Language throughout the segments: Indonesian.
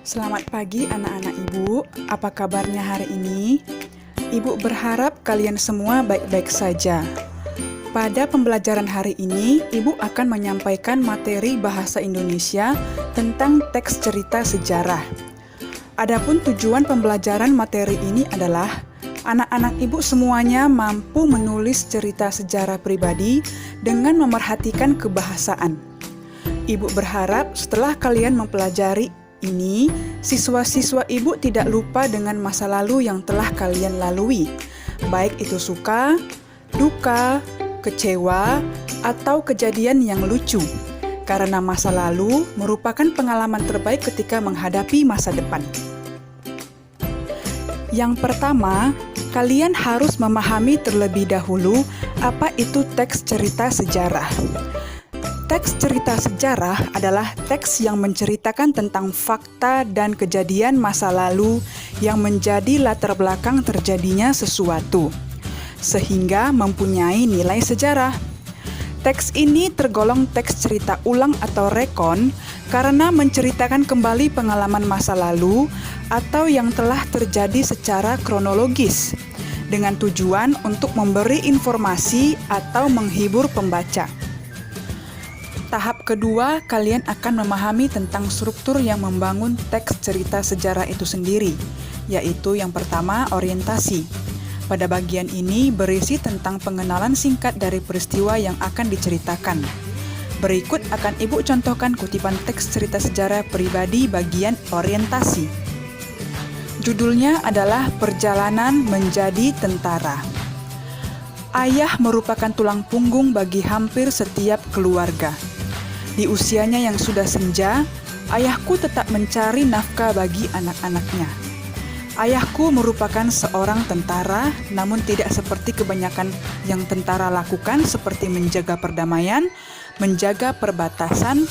Selamat pagi anak-anak ibu, apa kabarnya hari ini? Ibu berharap kalian semua baik-baik saja. Pada pembelajaran hari ini, ibu akan menyampaikan materi bahasa Indonesia tentang teks cerita sejarah. Adapun tujuan pembelajaran materi ini adalah anak-anak ibu semuanya mampu menulis cerita sejarah pribadi dengan memerhatikan kebahasaan. Ibu berharap setelah kalian mempelajari ini, siswa-siswa ibu tidak lupa dengan masa lalu yang telah kalian lalui, baik itu suka, duka, kecewa, atau kejadian yang lucu, karena masa lalu merupakan pengalaman terbaik ketika menghadapi masa depan. Yang pertama, kalian harus memahami terlebih dahulu apa itu teks cerita sejarah. Teks cerita sejarah adalah teks yang menceritakan tentang fakta dan kejadian masa lalu yang menjadi latar belakang terjadinya sesuatu, sehingga mempunyai nilai sejarah. Teks ini tergolong teks cerita ulang atau rekon karena menceritakan kembali pengalaman masa lalu atau yang telah terjadi secara kronologis, dengan tujuan untuk memberi informasi atau menghibur pembaca. Tahap kedua, kalian akan memahami tentang struktur yang membangun teks cerita sejarah itu sendiri, yaitu yang pertama, orientasi. Pada bagian ini berisi tentang pengenalan singkat dari peristiwa yang akan diceritakan. Berikut akan Ibu contohkan kutipan teks cerita sejarah pribadi bagian orientasi. Judulnya adalah Perjalanan Menjadi Tentara. Ayah merupakan tulang punggung bagi hampir setiap keluarga. Di usianya yang sudah senja, ayahku tetap mencari nafkah bagi anak-anaknya. Ayahku merupakan seorang tentara, namun tidak seperti kebanyakan yang tentara lakukan seperti menjaga perdamaian, menjaga perbatasan,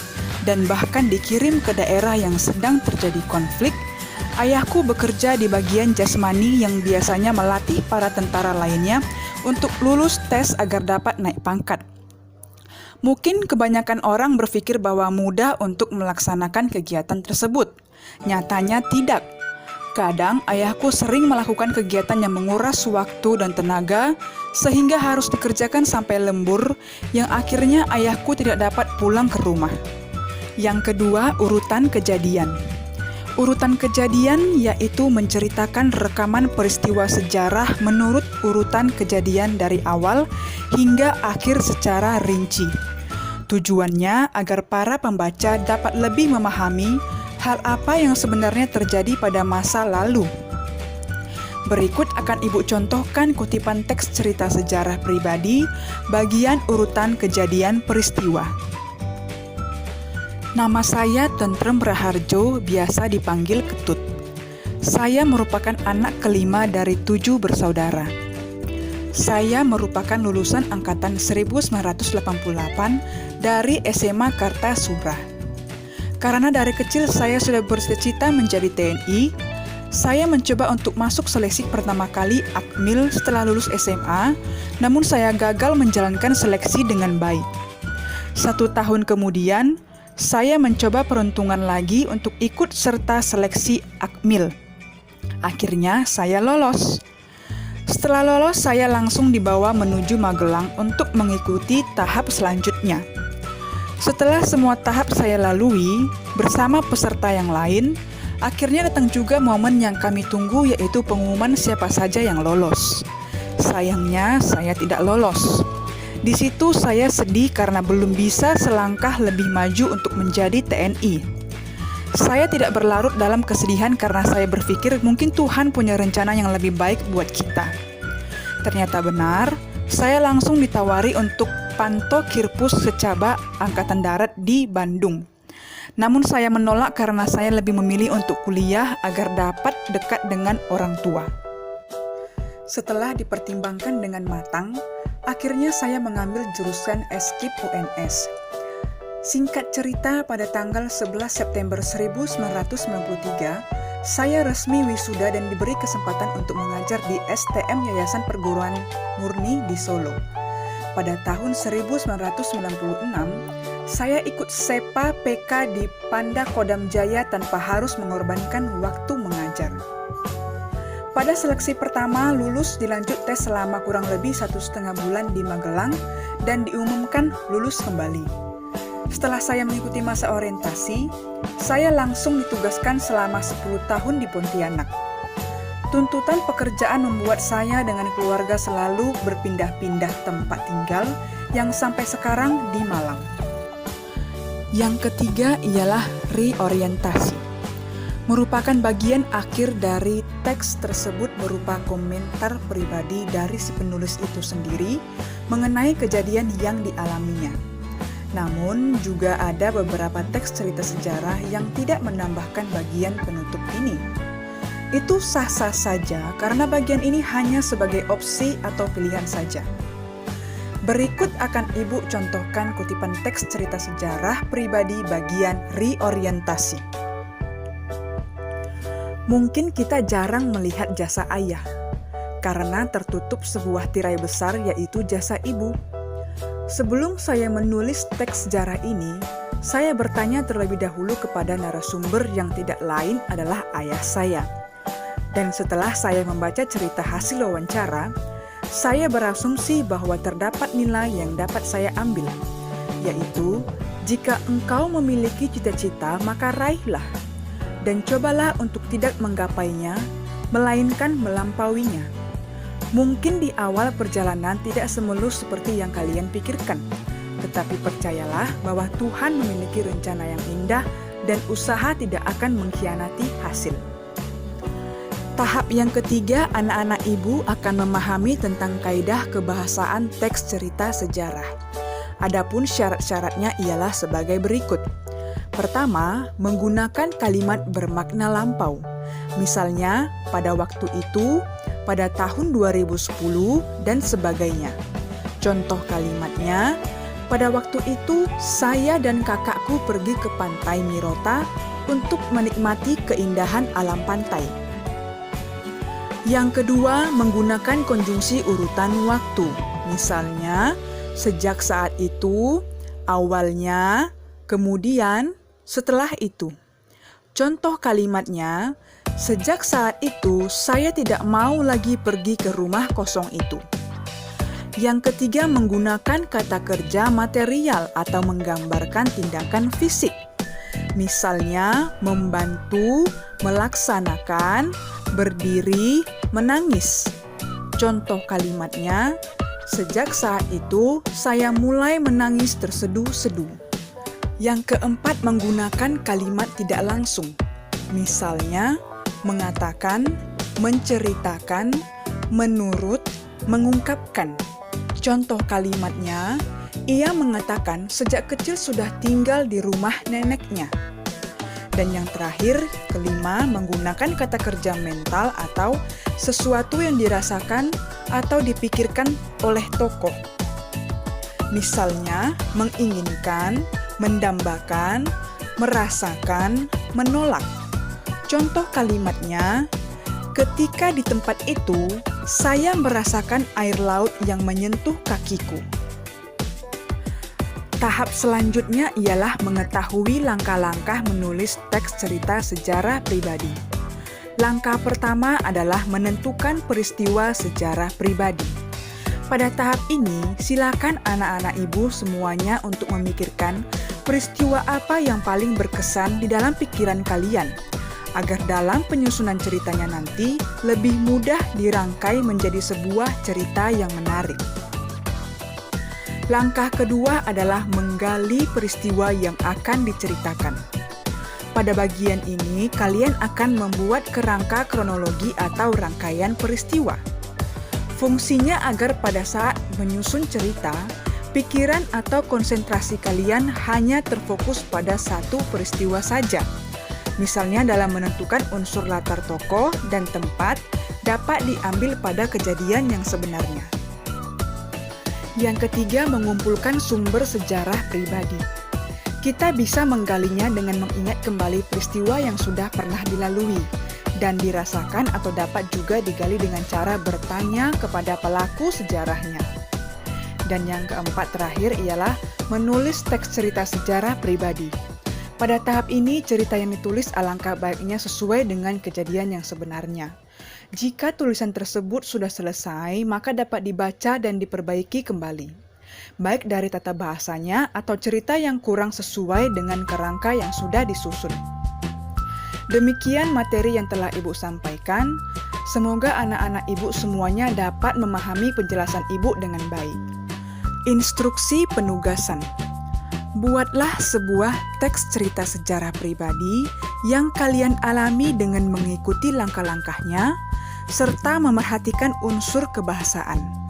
dan bahkan dikirim ke daerah yang sedang terjadi konflik. Ayahku bekerja di bagian jasmani yang biasanya melatih para tentara lainnya untuk lulus tes agar dapat naik pangkat. Mungkin kebanyakan orang berpikir bahwa mudah untuk melaksanakan kegiatan tersebut. Nyatanya tidak. Kadang ayahku sering melakukan kegiatan yang menguras waktu dan tenaga sehingga harus dikerjakan sampai lembur yang akhirnya ayahku tidak dapat pulang ke rumah. Yang kedua, urutan kejadian. Urutan kejadian yaitu menceritakan rekaman peristiwa sejarah menurut urutan kejadian dari awal hingga akhir secara rinci. Tujuannya agar para pembaca dapat lebih memahami hal apa yang sebenarnya terjadi pada masa lalu. Berikut akan Ibu contohkan kutipan teks cerita sejarah pribadi bagian urutan kejadian peristiwa. Nama saya Tentrem Raharjo, biasa dipanggil Ketut. Saya merupakan anak kelima dari 7 bersaudara. Saya merupakan lulusan angkatan 1988 dari SMA Kartasura. Karena dari kecil saya sudah bercita-cita menjadi TNI, saya mencoba untuk masuk seleksi pertama kali Akmil setelah lulus SMA, namun saya gagal menjalankan seleksi dengan baik. 1 tahun kemudian, saya mencoba peruntungan lagi untuk ikut serta seleksi Akmil. Akhirnya saya lolos. Setelah lolos, saya langsung dibawa menuju Magelang untuk mengikuti tahap selanjutnya. Setelah semua tahap saya lalui, bersama peserta yang lain, akhirnya datang juga momen yang kami tunggu, yaitu pengumuman siapa saja yang lolos. Sayangnya, saya tidak lolos. Di situ saya sedih karena belum bisa selangkah lebih maju untuk menjadi TNI. Saya tidak berlarut dalam kesedihan karena saya berpikir mungkin Tuhan punya rencana yang lebih baik buat kita. Ternyata benar, saya langsung ditawari untuk Panto Kirpus Secaba Angkatan Darat di Bandung. Namun saya menolak karena saya lebih memilih untuk kuliah agar dapat dekat dengan orang tua. Setelah dipertimbangkan dengan matang, akhirnya saya mengambil jurusan Eskip UNS. Singkat cerita, pada tanggal 11 September 1993, saya resmi wisuda dan diberi kesempatan untuk mengajar di STM Yayasan Perguruan Murni di Solo. Pada tahun 1996, Saya ikut SEPA PK di Panda Kodam Jaya tanpa harus mengorbankan waktu mengajar. Pada seleksi pertama, lulus dilanjut tes selama kurang lebih 1,5 bulan di Magelang dan diumumkan lulus kembali. Setelah saya mengikuti masa orientasi, saya langsung ditugaskan selama 10 tahun di Pontianak. Tuntutan pekerjaan membuat saya dengan keluarga selalu berpindah-pindah tempat tinggal yang sampai sekarang di Malang. Yang ketiga ialah reorientasi. Merupakan bagian akhir dari teks tersebut berupa komentar pribadi dari si penulis itu sendiri mengenai kejadian yang dialaminya. Namun juga ada beberapa teks cerita sejarah yang tidak menambahkan bagian penutup ini. Itu sah-sah saja karena bagian ini hanya sebagai opsi atau pilihan saja. Berikut akan Ibu contohkan kutipan teks cerita sejarah pribadi bagian reorientasi. Mungkin kita jarang melihat jasa ayah, karena tertutup sebuah tirai besar yaitu jasa ibu. Sebelum saya menulis teks sejarah ini, saya bertanya terlebih dahulu kepada narasumber yang tidak lain adalah ayah saya. Dan setelah saya membaca cerita hasil wawancara, saya berasumsi bahwa terdapat nilai yang dapat saya ambil, yaitu jika engkau memiliki cita-cita maka raihlah, dan cobalah untuk tidak menggapainya, melainkan melampauinya. Mungkin di awal perjalanan tidak semulus seperti yang kalian pikirkan, tetapi percayalah bahwa Tuhan memiliki rencana yang indah dan usaha tidak akan mengkhianati hasil. Tahap yang ketiga, anak-anak ibu akan memahami tentang kaidah kebahasaan teks cerita sejarah. Adapun syarat-syaratnya ialah sebagai berikut. Pertama, menggunakan kalimat bermakna lampau. Misalnya, pada waktu itu, pada tahun 2010, dan sebagainya. Contoh kalimatnya, pada waktu itu saya dan kakakku pergi ke pantai Mirota untuk menikmati keindahan alam pantai. Yang kedua, menggunakan konjungsi urutan waktu. Misalnya, sejak saat itu, awalnya, kemudian, setelah itu. Contoh kalimatnya, sejak saat itu saya tidak mau lagi pergi ke rumah kosong itu. Yang ketiga, menggunakan kata kerja material atau menggambarkan tindakan fisik. Misalnya, membantu, melaksanakan, berdiri, menangis. Contoh kalimatnya, sejak saat itu saya mulai menangis terseduh-seduh. Yang keempat, menggunakan kalimat tidak langsung. Misalnya, mengatakan, menceritakan, menurut, mengungkapkan. Contoh kalimatnya, ia mengatakan sejak kecil sudah tinggal di rumah neneknya. Dan yang terakhir, kelima, menggunakan kata kerja mental atau sesuatu yang dirasakan atau dipikirkan oleh tokoh. Misalnya, menginginkan, mendambakan, merasakan, menolak. Contoh kalimatnya, ketika di tempat itu, saya merasakan air laut yang menyentuh kakiku. Tahap selanjutnya ialah mengetahui langkah-langkah menulis teks cerita sejarah pribadi. Langkah pertama adalah menentukan peristiwa sejarah pribadi. Pada tahap ini, silakan anak-anak ibu semuanya untuk memikirkan peristiwa apa yang paling berkesan di dalam pikiran kalian, agar dalam penyusunan ceritanya nanti lebih mudah dirangkai menjadi sebuah cerita yang menarik. Langkah kedua adalah menggali peristiwa yang akan diceritakan. Pada bagian ini, kalian akan membuat kerangka kronologi atau rangkaian peristiwa. Fungsinya agar pada saat menyusun cerita, pikiran atau konsentrasi kalian hanya terfokus pada satu peristiwa saja. Misalnya dalam menentukan unsur latar tokoh dan tempat dapat diambil pada kejadian yang sebenarnya. Yang ketiga, mengumpulkan sumber sejarah pribadi. Kita bisa menggalinya dengan mengingat kembali peristiwa yang sudah pernah dilalui dan dirasakan atau dapat juga digali dengan cara bertanya kepada pelaku sejarahnya. Dan yang keempat terakhir ialah Menulis teks cerita sejarah pribadi. Pada tahap ini, cerita yang ditulis alangkah baiknya sesuai dengan kejadian yang sebenarnya. Jika tulisan tersebut sudah selesai, maka dapat dibaca dan diperbaiki kembali, baik dari tata bahasanya atau cerita yang kurang sesuai dengan kerangka yang sudah disusun. Demikian materi yang telah Ibu sampaikan. Semoga anak-anak Ibu semuanya dapat memahami penjelasan Ibu dengan baik. Instruksi penugasan. Buatlah sebuah teks cerita sejarah pribadi yang kalian alami dengan mengikuti langkah-langkahnya, serta memerhatikan unsur kebahasaan.